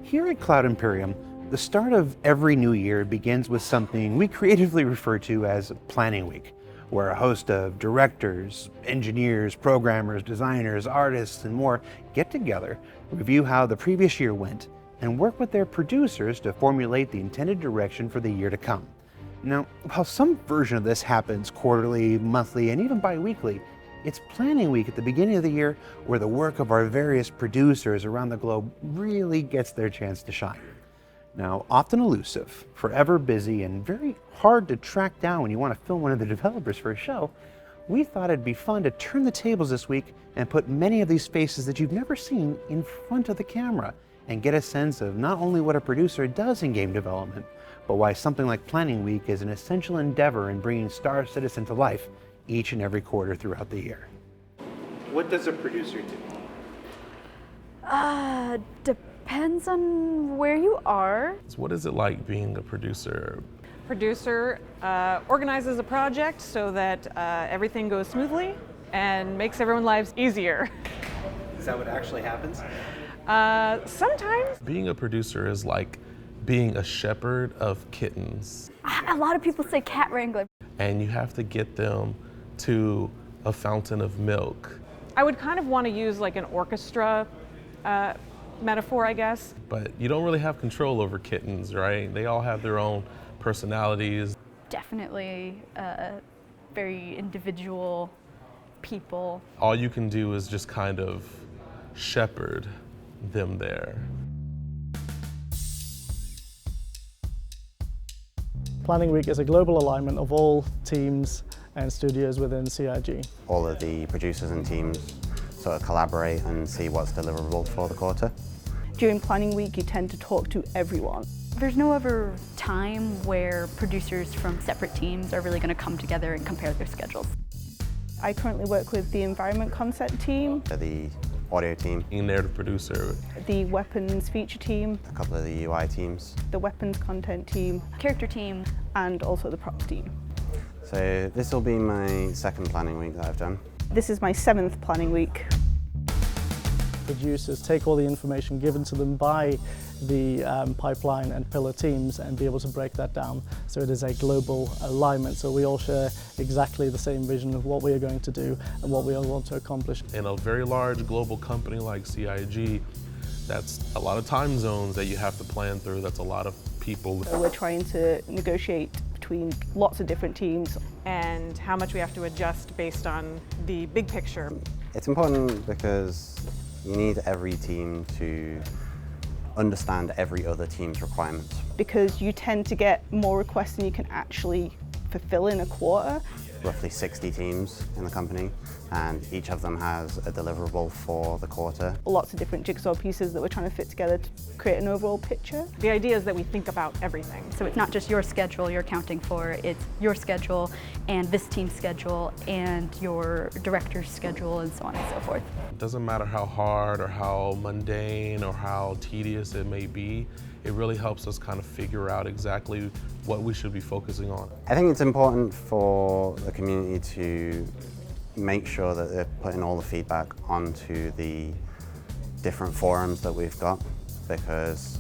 Here at Cloud Imperium, the start of every new year begins with something we creatively refer to as Planning Week, where a host of directors, engineers, programmers, designers, artists, and more get together, review how the previous year went, and work with their producers to formulate the intended direction for the year to come. Now, while some version of this happens quarterly, monthly, and even bi-weekly, it's Planning Week at the beginning of the year where the work of our various producers around the globe really gets their chance to shine. Now, often elusive, forever busy, and very hard to track down when you want to film one of the developers for a show, we thought it'd be fun to turn the tables this week and put many of these faces that you've never seen in front of the camera and get a sense of not only what a producer does in game development, but why something like Planning Week is an essential endeavor in bringing Star Citizen to life each and every quarter throughout the year. What does a producer do? Depends on where you are. So what is it like being a producer? Producer organizes a project so that everything goes smoothly and makes everyone's lives easier. Is that what actually happens? Sometimes. Being a producer is like being a shepherd of kittens. A lot of people say cat wrangler. And you have to get them to a fountain of milk. I would kind of want to use like an orchestra metaphor, I guess. But you don't really have control over kittens, right? They all have their own personalities. Definitely very individual people. All you can do is just kind of shepherd them there. Planning Week is a global alignment of all teams and studios within CIG. All of the producers and teams sort of collaborate and see what's deliverable for the quarter. During Planning Week, you tend to talk to everyone. There's no other time where producers from separate teams are really going to come together and compare their schedules. I currently work with the environment concept team, The audio team, Being there, the producer. the weapons feature team, a couple of the UI teams. the weapons content team, Character team. and also the props team. So this will be my second Planning Week that I've done. This is my 7th Planning Week. Producers take all the information given to them by the pipeline and pillar teams and be able to break that down so it is a global alignment, so we all share exactly the same vision of what we are going to do and what we all want to accomplish. In a very large global company like CIG, that's a lot of time zones that you have to plan through. That's a lot of people. So we're trying to negotiate between lots of different teams. And how much we have to adjust based on the big picture. It's important because you need every team to understand every other team's requirements. Because you tend to get more requests than you can actually fulfill in a quarter. Roughly 60 teams in the company, and each of them has a deliverable for the quarter. Lots of different jigsaw pieces that we're trying to fit together to create an overall picture. The idea is that we think about everything. So it's not just your schedule you're accounting for, it's your schedule and this team's schedule and your director's schedule and so on and so forth. It doesn't matter how hard or how mundane or how tedious it may be, it really helps us kind of figure out exactly what we should be focusing on. I think it's important for the community to make sure that they're putting all the feedback onto the different forums that we've got, because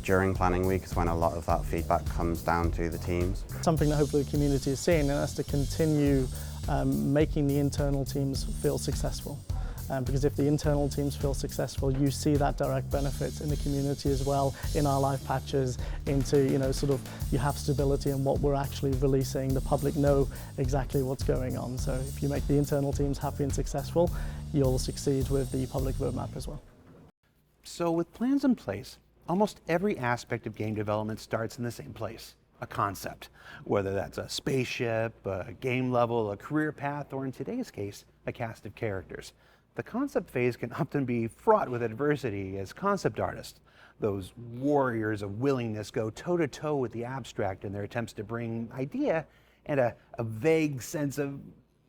during Planning Week is when a lot of that feedback comes down to the teams. Something that hopefully the community is seeing, and that's to continue making the internal teams feel successful. Because if the internal teams feel successful, you see that direct benefits in the community as well, in our live patches, into, sort of you have stability in what we're actually releasing. The public know exactly what's going on. So if you make the internal teams happy and successful, you'll succeed with the public roadmap as well. So with plans in place, almost every aspect of game development starts in the same place, a concept. Whether that's a spaceship, a game level, a career path, or in today's case, a cast of characters. The concept phase can often be fraught with adversity as concept artists. Those warriors of willingness go toe-to-toe with the abstract in their attempts to bring idea and a vague sense of,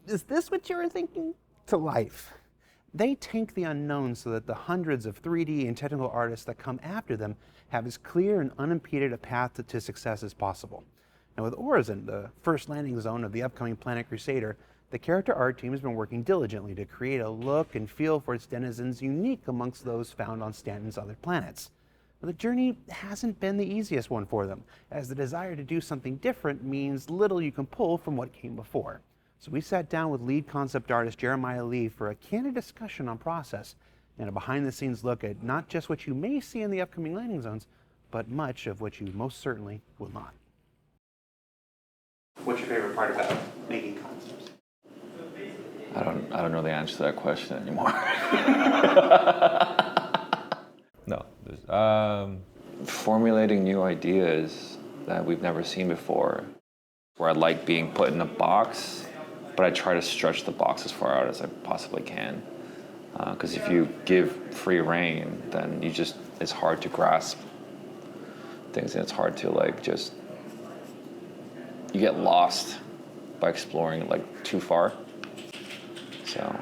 is this what you were thinking, to life. They tank the unknown so that the hundreds of 3D and technical artists that come after them have as clear and unimpeded a path to success as possible. And with Orison, the first landing zone of the upcoming Planet Crusader, the character art team has been working diligently to create a look and feel for its denizens unique amongst those found on Stanton's other planets. The journey hasn't been the easiest one for them, as the desire to do something different means little you can pull from what came before. So we sat down with lead concept artist Jeremiah Lee for a candid discussion on process and a behind-the-scenes look at not just what you may see in the upcoming landing zones, but much of what you most certainly will not. What's your favorite part about making concepts? I don't know the answer to that question anymore. No, formulating new ideas that we've never seen before, where I like being put in a box, but I try to stretch the box as far out as I possibly can. Because if you give free rein, then it's hard to grasp things, and it's hard to you get lost by exploring too far. So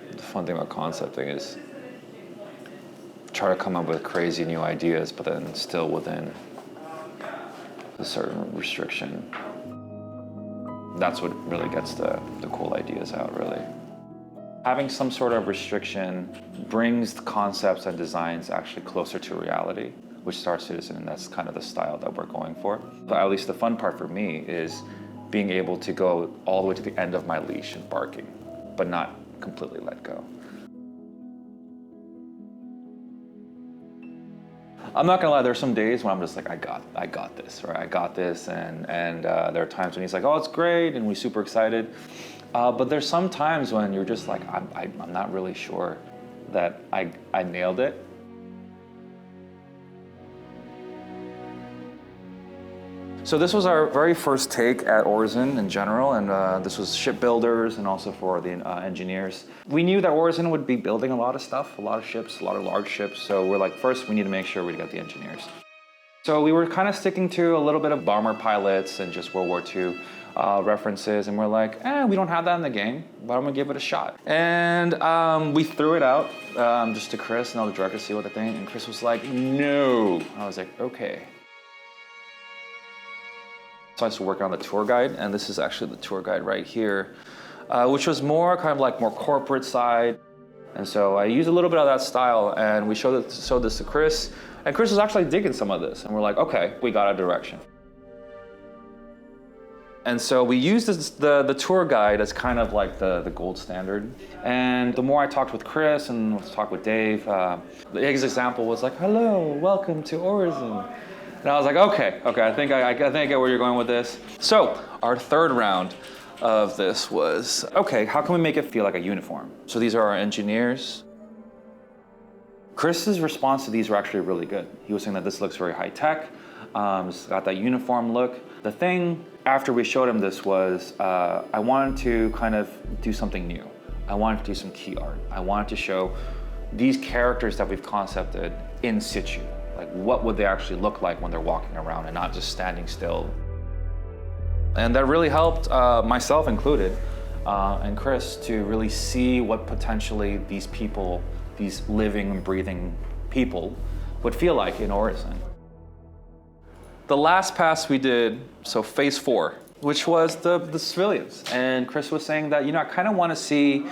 the fun thing about concepting is try to come up with crazy new ideas, but then still within a certain restriction. That's what really gets the cool ideas out, really. Having some sort of restriction brings the concepts and designs actually closer to reality, which Star Citizen, and that's kind of the style that we're going for. But at least the fun part for me is being able to go all the way to the end of my leash and barking, but not completely let go. I'm not gonna lie, there's some days when I'm just like, I got this, right? I got this, and there are times when he's like, oh, it's great, and we're super excited. But there's some times when you're just like, I'm not really sure that I nailed it. So this was our very first take at Orison in general, and this was shipbuilders and also for the engineers. We knew that Orison would be building a lot of stuff, a lot of ships, a lot of large ships, so we're like, first we need to make sure we get the engineers. So we were kind of sticking to a little bit of bomber pilots and just World War II references, and we're like, we don't have that in the game, but I'm gonna give it a shot. And we threw it out just to Chris and all the directors to see what they think, and Chris was like, no. I was like, okay. So I started working on the tour guide, and this is actually the tour guide right here, which was more kind of more corporate side. And so I used a little bit of that style, and we showed this to Chris, and Chris was actually digging some of this, and we're like, okay, we got a direction. And so we used the tour guide as kind of like the gold standard. And the more I talked with Chris and talked with Dave, his example was like, hello, welcome to Orison. And I was like, okay, I think I get where you're going with this. So our third round of this was, okay, how can we make it feel like a uniform? So these are our engineers. Chris's response to these were actually really good. He was saying that this looks very high tech. It's got that uniform look. The thing after we showed him this was, I wanted to kind of do something new. I wanted to do some key art. I wanted to show these characters that we've concepted in situ. Like, what would they actually look like when they're walking around and not just standing still? And that really helped, myself included, and Chris, to really see what potentially these people, these living and breathing people, would feel like in Orison. The last pass we did, so phase 4, which was the civilians. And Chris was saying that, I kind of want to see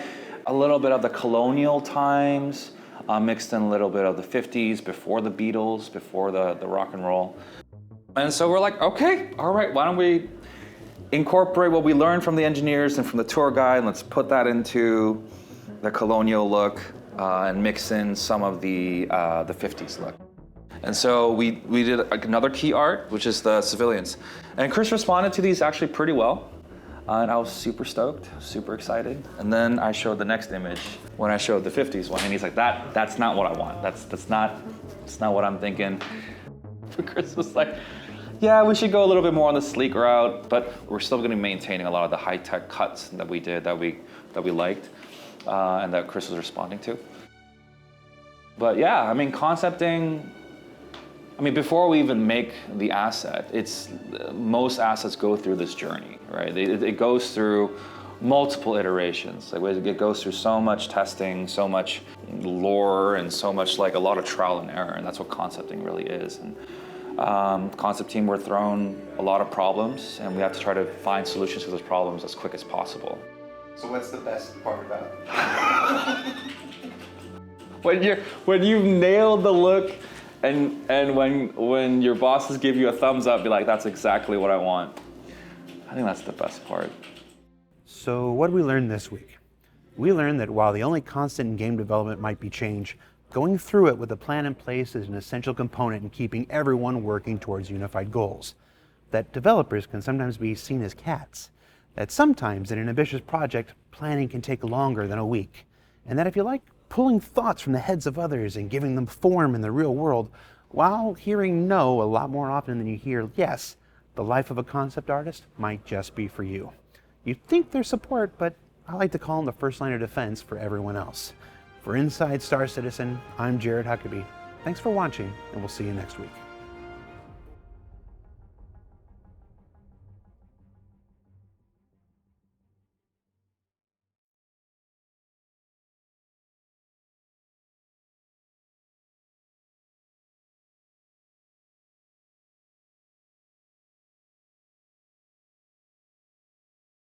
a little bit of the colonial times, mixed in a little bit of the 50s, before the Beatles, before the rock and roll. And so we're like, okay, all right, why don't we incorporate what we learned from the engineers and from the tour guide, and let's put that into the colonial look and mix in some of the 50s look. And so we did another key art, which is the civilians. And Chris responded to these actually pretty well. And I was super stoked, super excited. And then I showed the next image when I showed the 50s one, and he's like, that's not what I want. That's not what I'm thinking. Chris was like, yeah, we should go a little bit more on the sleek route, but we're still gonna be maintaining a lot of the high-tech cuts that we did that we liked and that Chris was responding to. But yeah, concepting, before we even make the asset, most assets go through this journey, right? It goes through multiple iterations. It goes through so much testing, so much lore, and so much a lot of trial and error, and that's what concepting really is. And concept team, we're thrown a lot of problems, and we have to try to find solutions to those problems as quick as possible. So what's the best part about it? When you've nailed the look, And when your bosses give you a thumbs up, be like, that's exactly what I want. I think that's the best part. So what did we learn this week? We learned that while the only constant in game development might be change, going through it with a plan in place is an essential component in keeping everyone working towards unified goals. That developers can sometimes be seen as cats. That sometimes in an ambitious project, planning can take longer than a week. And that if you like pulling thoughts from the heads of others and giving them form in the real world, while hearing no a lot more often than you hear yes, the life of a concept artist might just be for you. You'd think there's support, but I like to call them the first line of defense for everyone else. For Inside Star Citizen, I'm Jared Huckabee. Thanks for watching, and we'll see you next week.